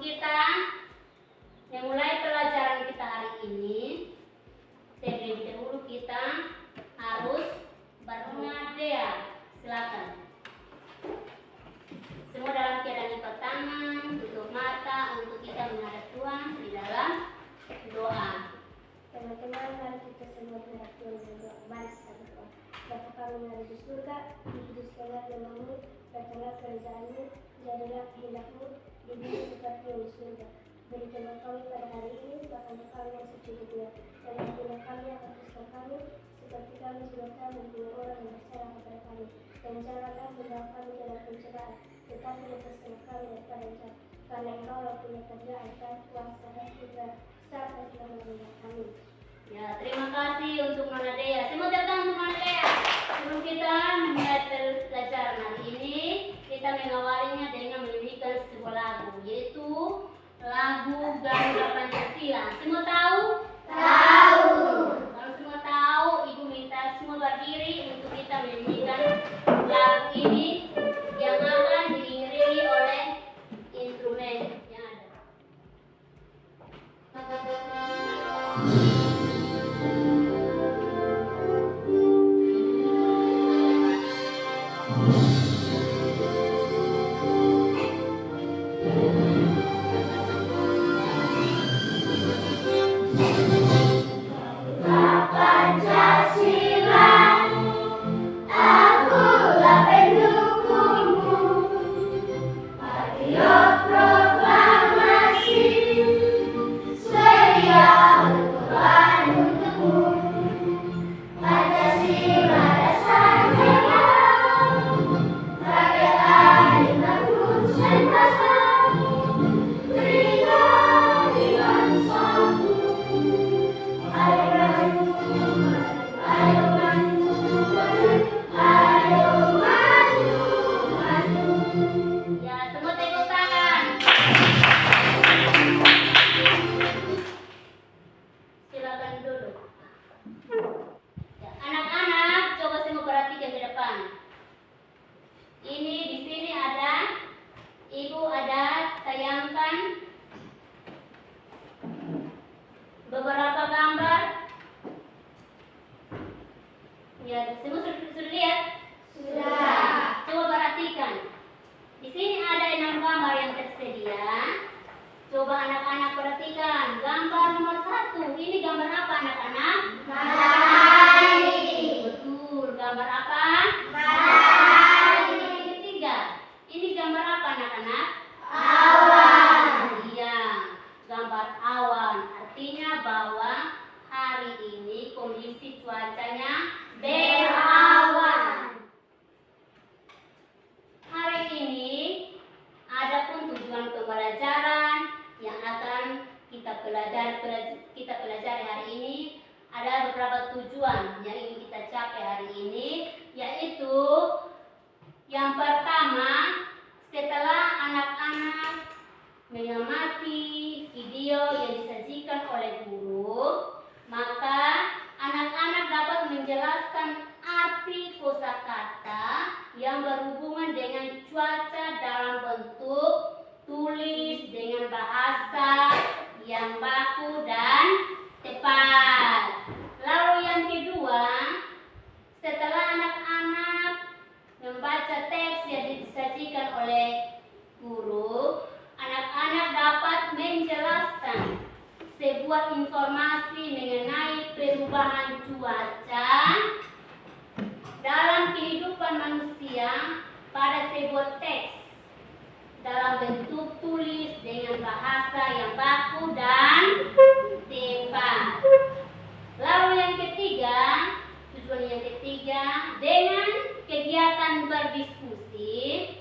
kita memulai pelajaran kita hari ini, terlebih dahulu kita harus berdoa. Silakan. Semua dalam keadaan lipat tangan, tutup mata untuk kita menghadap Tuhan di dalam doa. Teman-teman, mari kita semua menghadap Tuhan dengan doa. Mari kita berdoa. Bapa kami yang ada di surga, dikuduskanlah namamu, datanglah kerajaanmu, jadilah kehendak-mu di bumi seperti yang di surga. Berikanlah kami pada hari ini makanan kami yang secukupnya, dan ampunilah kami akan kesalahan kami, seperti kami juga mengampuni orang yang bersalah kepada kami. Dan janganlah membawa kami dalam pencobaan, tetapi lepaskanlah kami daripada jahat. Karena Engkau lah punya kerajaan dan kuasa dan kudrat serta selama-lamanya. Amin. Ya, terima kasih untuk Nona Dea. Semua datang untuk Nona Dea. Sebelum kita memulai pelajaran hari ini, kita mengawalinya dengan menyanyikan sebuah lagu, yaitu lagu Garuda Pancasila. Semua tahu? Tahu. Kalau semua tahu, Ibu minta semua berdiri untuk kita menyanyikan lagu ini yang akan diiringi oleh instrumen yang ada. Beberapa gambar. Ya, semua sudah lihat? Sudah. Coba perhatikan. Di sini ada 6 gambar yang tersedia. Coba anak-anak perhatikan. Gambar nomor 1. Ini gambar apa, anak-anak? Matahari. Betul. Gambar apa? Matahari. Yang ketiga. Ini gambar apa, anak-anak? Awan. Iya. Gambar awan. Artinya bahwa hari ini kondisi cuacanya berawan. Hari ini ada pun tujuan pembelajaran yang akan kita pelajari hari ini. Ada beberapa tujuan yang ingin kita capai hari ini, yaitu yang pertama, setelah anak-anak mengamati video yang disajikan oleh guru, maka anak-anak dapat menjelaskan arti kosakata yang berhubungan dengan cuaca dalam bentuk tulis dengan bahasa yang baku dan tepat. Lalu yang kedua, setelah anak-anak membaca teks yang disajikan oleh guru, anak-anak dapat menjelaskan sebuah informasi mengenai perubahan cuaca dalam kehidupan manusia pada sebuah teks dalam bentuk tulis dengan bahasa yang baku dan tepat. Lalu yang ketiga, tujuan yang ketiga, dengan kegiatan berdiskusi,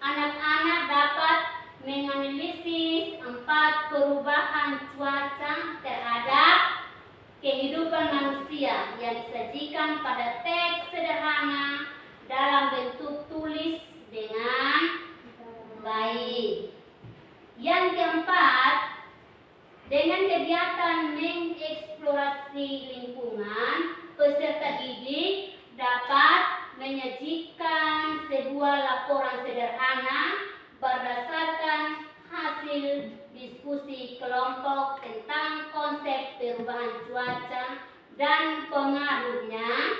anak-anak dapat menganalisis 4 perubahan cuaca terhadap kehidupan manusia yang disajikan pada teks sederhana dalam bentuk tulis dengan baik. Yang keempat, dengan kegiatan mengeksplorasi lingkungan, peserta didik dapat menyajikan sebuah laporan sederhana berdasarkan hasil kelompok tentang konsep perubahan cuaca dan pengaruhnya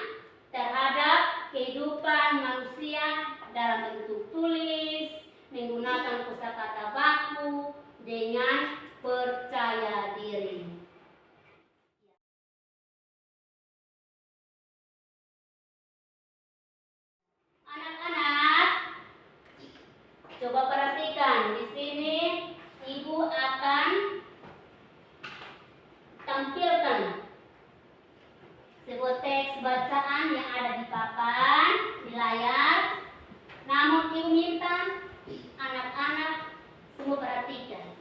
terhadap kehidupan manusia dalam bentuk tulis, menggunakan kosakata baku dengan percaya diri. Anak-anak, coba perhatikan di sini. Ibu akan tampilkan sebuah teks bacaan yang ada di papan, di layar. Namun ibu minta anak-anak semua perhatikan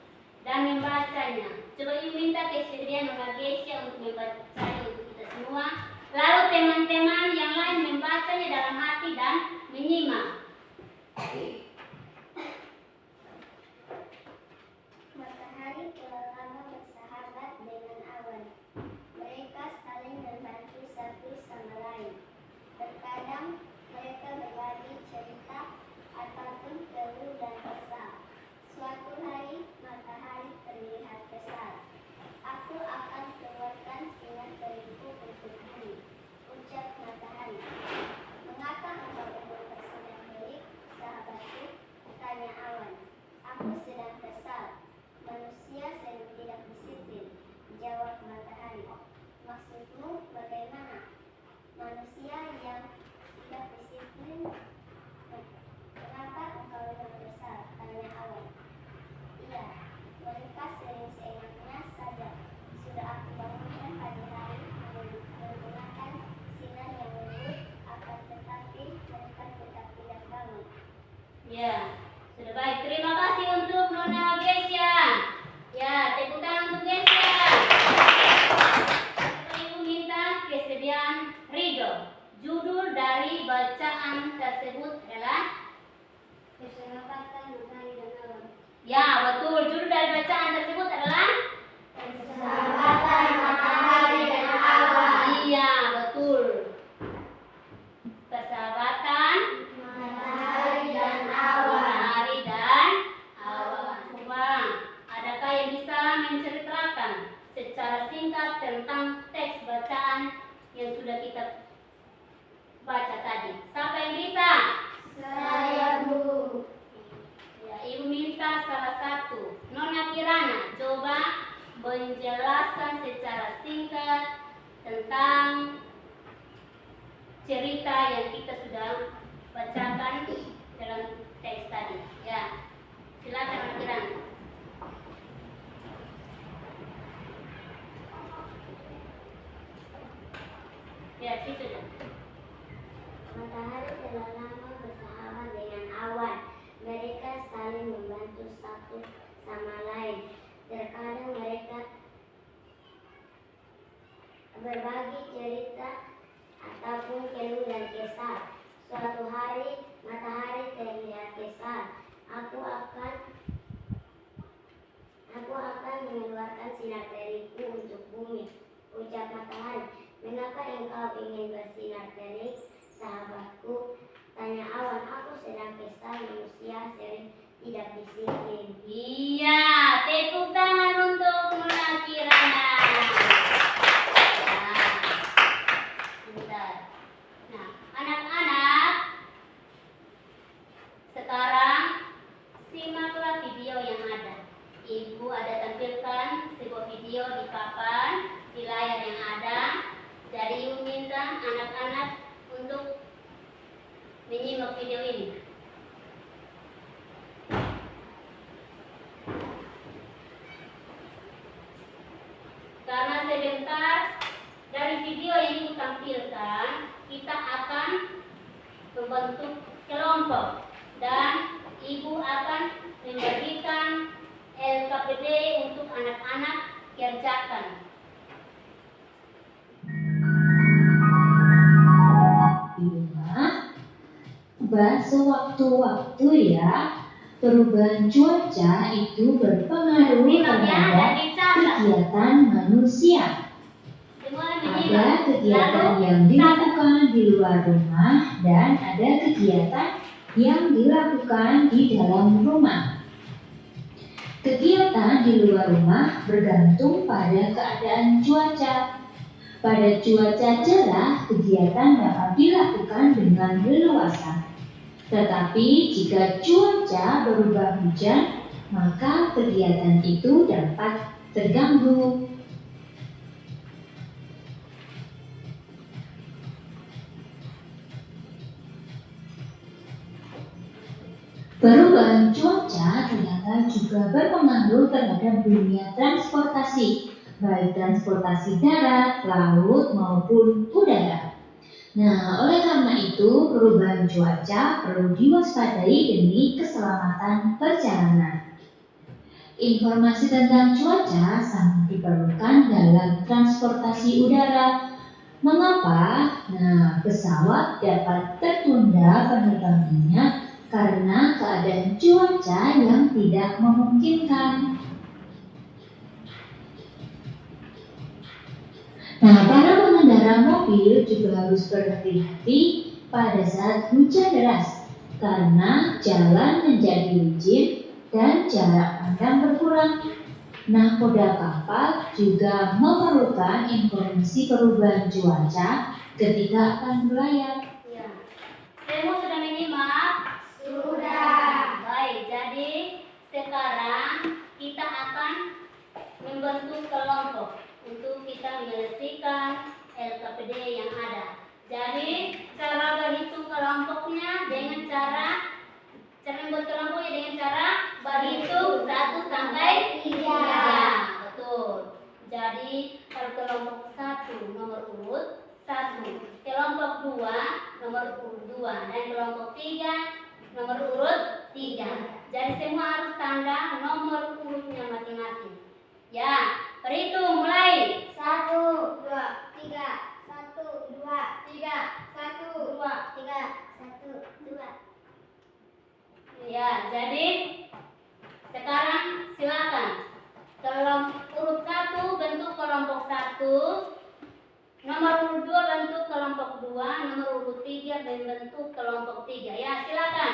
dan membacanya. Coba ibu minta kesediaan Nona Gesia untuk membacanya untuk kita semua. Lalu teman-teman yang lain membacanya dalam hati dan menyimak. Matahari telah lama bersahabat dengan awan. Mereka saling membantu satu sama lain. Terkadang mereka berbagi cerita ataupun keluh dan kesal. Suatu hari matahari terlihat kesal. Aku akan keluarkan sinar terigu untuk bumi, ucap matahari. Mengapa engkau ingin bersinar terik, sahabatku? Tanya awan. Aku sedang kesal. Manusia sering tidak disiplin, jawab matahari. Maksudmu bagaimana? Manusia yang tidak disiplin? Kenapa engkau yang kesal? Tanya awan. Iya, mereka sering seenaknya saja. Sudah aku bangunkan pagi hari menggunakan sinar yang lembut, akan tetapi mereka tetap tidak bangun. Ya, sudah baik. Terima kasih untuk Nona Gesia. Ya, tepuk tangan untuk Gesia. Ibu minta kesediaan Ridho. Judul dari bacaan tersebut adalah Persahabatan matahari dan awan. Ya, betul. Judul dari bacaan tersebut adalah Persahabatan matahari dan awan. Iya, betul. Persahabatan Matahari dan awan. matahari dan awan. Coba, adakah yang bisa menceritakan secara singkat tentang teks bacaan yang sudah kita baca tadi? Siapa yang bisa? Saya, Bu. Ya, ibu minta salah satu. Nona Kirana, coba menjelaskan secara singkat tentang cerita yang kita sudah bacakan dalam teks tadi. Ya, silakan Nona Kirana. Ya, situ. Matahari telah lama bersahabat dengan awan. Mereka saling membantu satu sama lain. Terkadang mereka berbagi cerita ataupun keluh dan kesal. Suatu hari matahari terlihat kesal. Aku akan mengeluarkan sinar terigu untuk bumi, ucap matahari. Mengapa engkau ingin bersinar terik, sahabatku? Tanya awan. Aku sedang kesal, manusia sering tidak disiplin. Iya, tepuk tangan untuk Nona Kirana. Nah, sebentar. Nah, anak-anak, sekarang simaklah video yang ada. Ibu ada tampilkan sebuah video di papan, di layar yang ada. Jadi ibu minta anak-anak untuk menyimak video ini. Karena sebentar dari video yang ibu tampilkan, kita akan membentuk kelompok dan ibu akan memberikan LKPD untuk anak-anak kerjakan. Sewaktu-waktu ya, perubahan cuaca itu berpengaruh terhadap kegiatan manusia. Ada kegiatan yang dilakukan di luar rumah dan ada kegiatan yang dilakukan di dalam rumah. Kegiatan di luar rumah bergantung pada keadaan cuaca. Pada cuaca cerah, kegiatan dapat dilakukan dengan leluasa. Tetapi jika cuaca berubah hujan, maka kegiatan itu dapat terganggu. Perubahan cuaca ternyata juga berpengaruh terhadap dunia transportasi, baik transportasi darat, laut, maupun udara. Nah, oleh karena itu, perubahan cuaca perlu diwaspadai demi keselamatan perjalanan. Informasi tentang cuaca sangat diperlukan dalam transportasi udara. Mengapa? Nah, pesawat dapat tertunda penerbangannya karena keadaan cuaca yang tidak memungkinkan. Nah, para pengendara mobil juga harus berhati-hati pada saat hujan deras karena jalan menjadi licin dan jarak pandang berkurang. Nahkoda kapal juga memerlukan informasi perubahan cuaca ketika akan berlayar. Ya. Semua sudah menyimak? Sudah. Baik, jadi sekarang kita akan membentuk kelompok untuk kita menyelesaikan LKPD yang ada. Jadi cara berhitung kelompoknya dengan cara membuat kelompoknya dengan cara berhitung 1 sampai 3. Ya, betul. Jadi kalau kelompok 1 nomor urut 1, kelompok 2 nomor urut 2, dan kelompok 3 nomor urut 3. Jadi semua harus tanda nomor urutnya masing-masing. Ya, berhitung mulai. 1, 2, 3, 1, 2, 3, 1, 2, 3, 1, 2. Ya, jadi sekarang silakan. Kelompok urut 1 bentuk kelompok 1, nomor urut 2 bentuk kelompok 2, nomor urut 3 bentuk kelompok 3. Ya, silakan.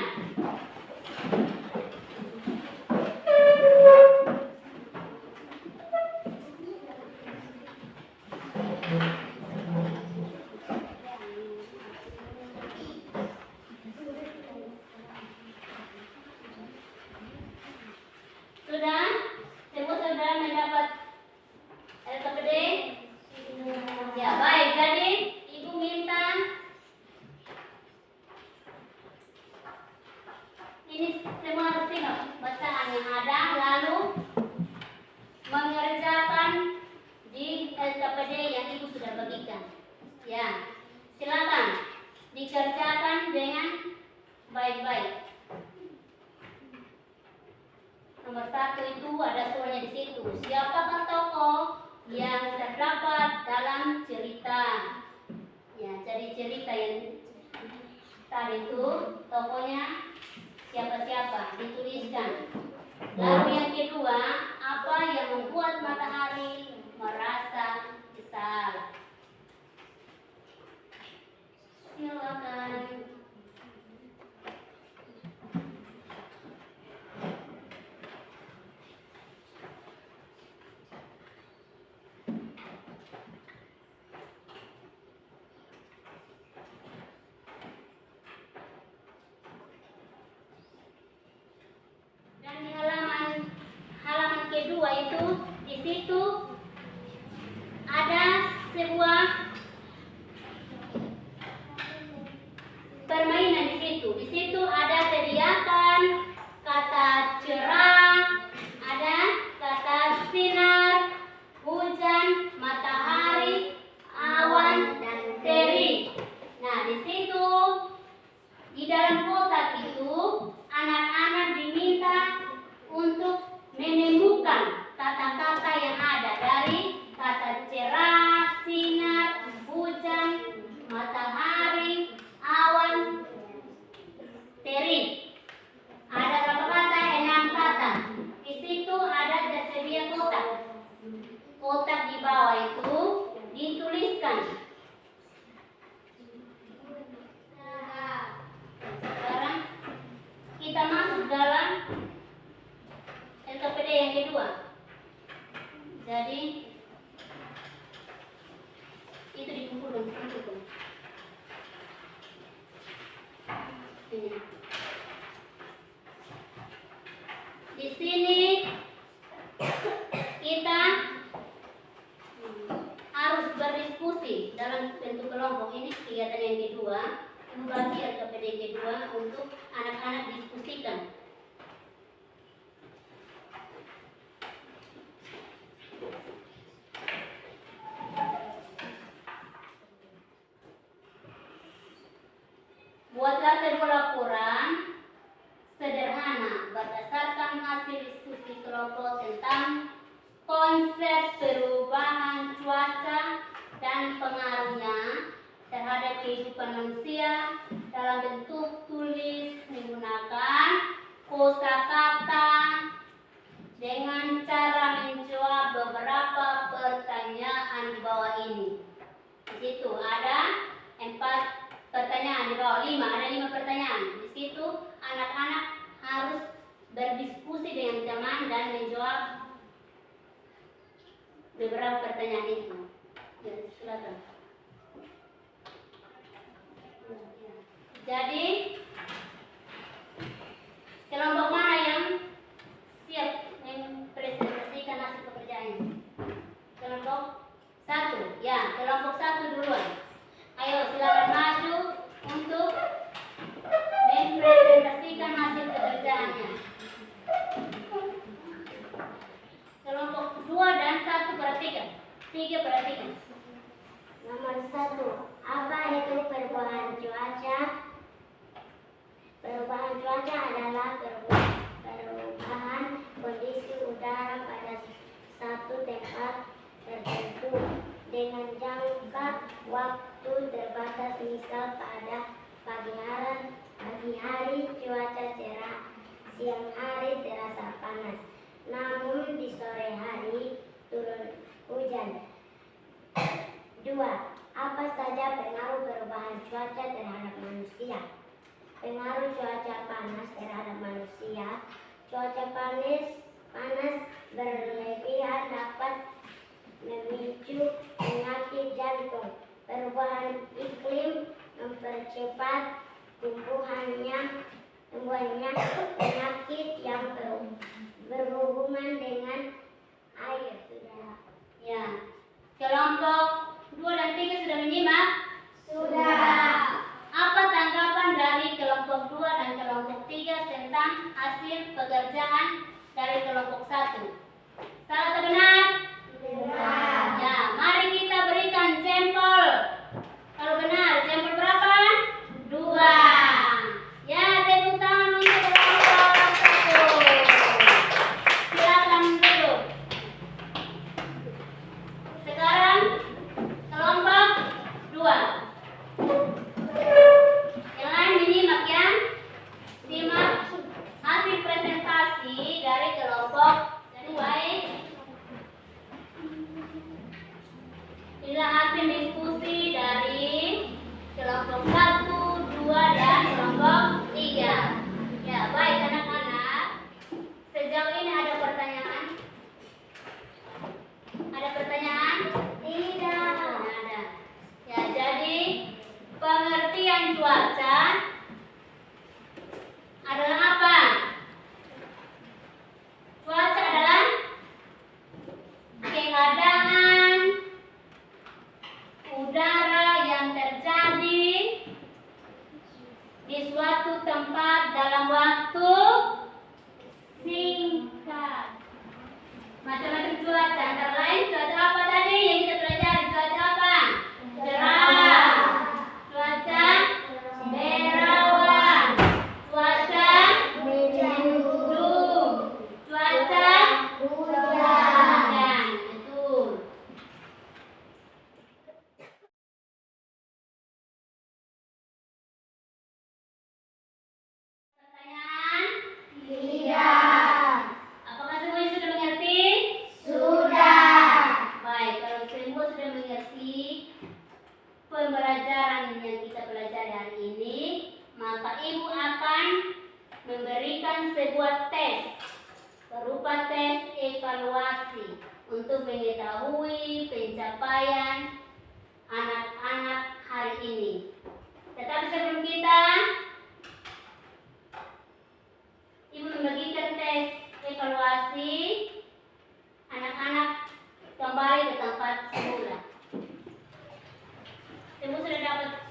Sudah? Semua sudah mendapat LKPD? Ya, baik. Jadi Ibu minta ini semua harus simak bacaan yang ada, lalu mengerjakan di LKPD yang Ibu sudah bagikan. Ya, silakan dikerjakan dengan baik-baik. Nomor 1 itu ada soalnya di situ. Siapakah tokoh yang terdapat dalam cerita? Ya, jadi cerita yang tadi itu tokohnya siapa-siapa dituliskan. Lalu yang kedua, apa yang membuat matahari merasa besar? Silakan. Dan di halaman kedua itu di situ ada sebuah permainan di situ. Di situ ada sediakan kata cerah, ada kata sinar, hujan, matahari, awan, dan terik. Nah, di situ di dalam kotak itu anak-anak diminta untuk menemukan kata-kata yang ada dari kata cerah, sinar, hujan, matahari, awan, terik. Ada berapa kata? 6 kata. Di situ ada tersedia kotak. Kotak di bawah itu dituliskan. Sekarang kita masuk dalam LKPD yang ini kegiatan yang kedua. Ibu bagi LKPD yang kedua untuk anak-anak diskusikan. Buatlah sebuah laporan sederhana berdasarkan hasil diskusi kelompok tentang konsep perubahan cuaca dan pengaruhnya terhadap kehidupan manusia dalam bentuk tulis menggunakan kosakata dengan cara menjawab beberapa pertanyaan di bawah ini. Di situ ada 4 pertanyaan, di bawah 5 ada 5 pertanyaan. Di situ anak-anak harus berdiskusi dengan teman dan menjawab beberapa pertanyaan itu. Ya, silakan. Jadi kelompok mana yang siap mempresentasikan hasil pekerjaan? Kelompok 1. Ya, kelompok 1 duluan. Ayo silakan maju untuk mempresentasikan hasil pekerjaannya. Kelompok 2 dan 1 perhatikan. 3 perhatikan. Nomor 1. Apa itu perubahan cuaca? Perubahan cuaca adalah perubahan kondisi udara pada satu tempat tertentu dengan jangka waktu terbatas. Misal pada pagi hari cuaca cerah, siang hari terasa panas, namun di sore hari turun hujan. 2. Apa saja pengaruh perubahan cuaca terhadap manusia? Pengaruh cuaca panas terhadap manusia. Cuaca panas berlebihan dapat memicu penyakit jantung. Perubahan iklim mempercepat tumbuhannya penyakit yang berhubungan dengan air. Ya. Kelompok 2 dan 3 sudah menyimak? Sudah. Apa tanggapan dari kelompok 2 dan kelompok 3 tentang hasil pekerjaan dari kelompok 1? Salah atau benar? Benar. Ya, mari kita berikan sampel. Kalau benar, sampel berapa? 2. Ya, tepuk tangan untuk kelompok 1. Silakan duduk. Sekarang kelompok 2. Yang lain menyimak ya. Simak hasil presentasi dari kelompok 2. Inilah hasil diskusi dari kelompok 1, 2, dan kelompok 3. Ya, baik anak-anak. Sejauh ini ada pertanyaan? Ada pertanyaan? Tidak. Ada. Ya, jadi pengertian cuaca adalah apa? Cuaca adalah keadaan udara yang terjadi di suatu tempat dalam waktu singkat. Macam-macam cuaca, antara lain cuaca apa tadi yang kita pelajari? Cuaca apa? Cerah. Cuaca berawan. Cuaca mendung. Cuaca hujan. Betul. Pertanyaan? Tidak. Apakah semuanya sudah mengerti? Sudah. Baik, kalau semua sudah mengerti pembelajaran yang kita pelajari hari ini, maka ibu akan memberikan sebuah tes berupa tes evaluasi untuk mengetahui pencapaian anak-anak hari ini. Tetapi sebelum kita, ibu membagikan tes evaluasi, anak-anak kembali ke tempat semula. Semua sudah dapat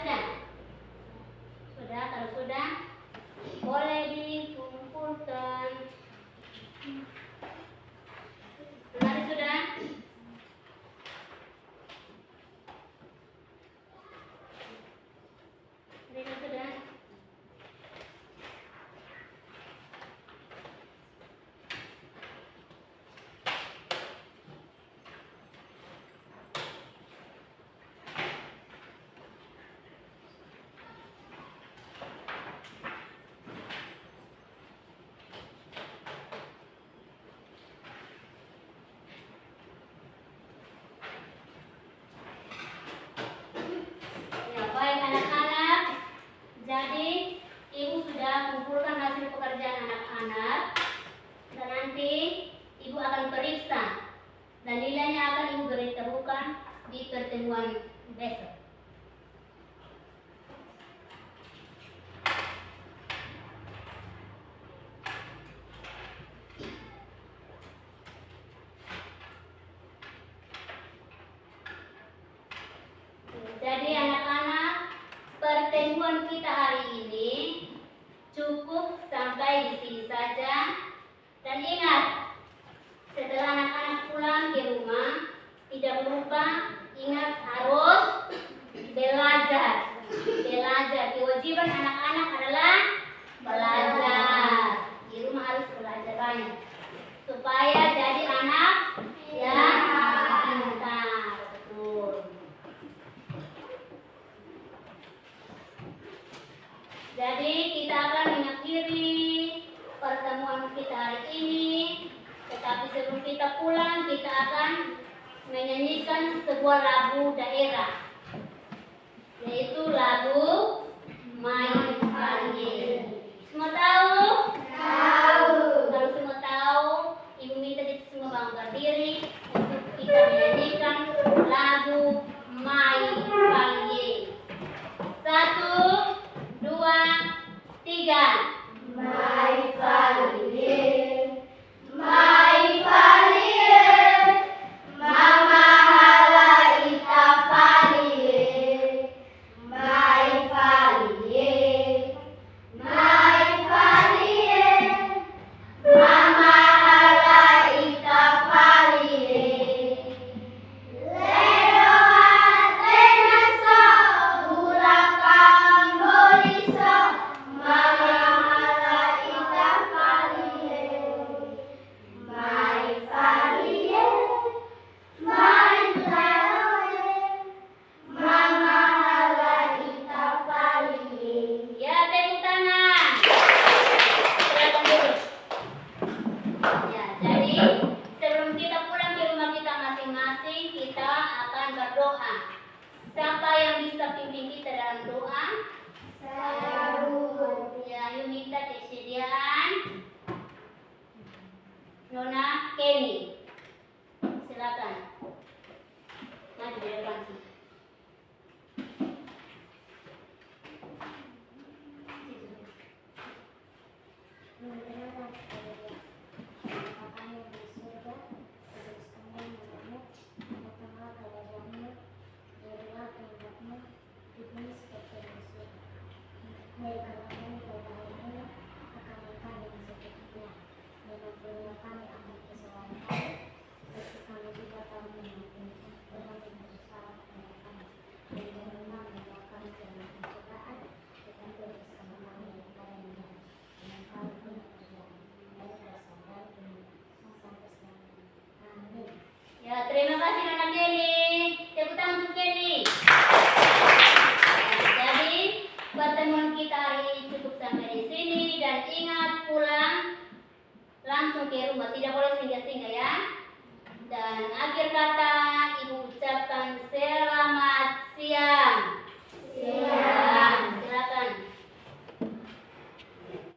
sudah? Sudah, kalau sudah boleh dikumpulkan. Mari sudah. Mereka sudah. Ya, baik anak-anak. Jadi, ibu sudah kumpulkan hasil pekerjaan anak-anak. Dan nanti ibu akan periksa. Dan nilainya akan ibu beritahukan di pertemuan besok. Jadi anak-anak, pertemuan kita hari ini cukup sampai di sini saja. Dan ingat, setelah anak-anak pulang ke rumah, tidak lupa ingat harus belajar. Belajar. Kewajiban anak-anak adalah belajar. Di rumah harus belajar banyak. Supaya jadi anak yang pintar. Betul. Jadi kita akan mengakhiri pertemuan kita hari ini. Tetapi sebelum kita pulang, kita akan menyanyikan sebuah lagu daerah, yaitu lagu Mai Falye. Semua tahu? Tahu. Kalau semua tahu, ibu minta kita semua bangun berdiri untuk kita menyanyikan lagu Mai Falye. 1, 2, 3. Mai Falye, Mai Falye, Mama hala ita Falye, Mai Falye, Mai Falye, Mama hala ita Falye. Lero atena so, burakang boliso, Mama hala ita Falye, Mai Falye, Mai Falye, Mama hala ita Falye. Ya, tepuk tangan. Silakan duduk. Ya, jadi sebelum kita pulang ke rumah kita masing-masing, kita akan berdoa. Siapa yang bisa pimpin kita dalam doa? Saya Bu. Ya, yuk minta kesediaan Nona Kenny. Silakan. Maju di depan sini. Ya, terima kasih Nona Kenny. Tepuk tangan untuk Kenny. Jadi pertemuan kita hari ini cukup sampai di sini, dan ingat pulang langsung ke rumah, tidak boleh singgah-singgah ya. Dan akhir kata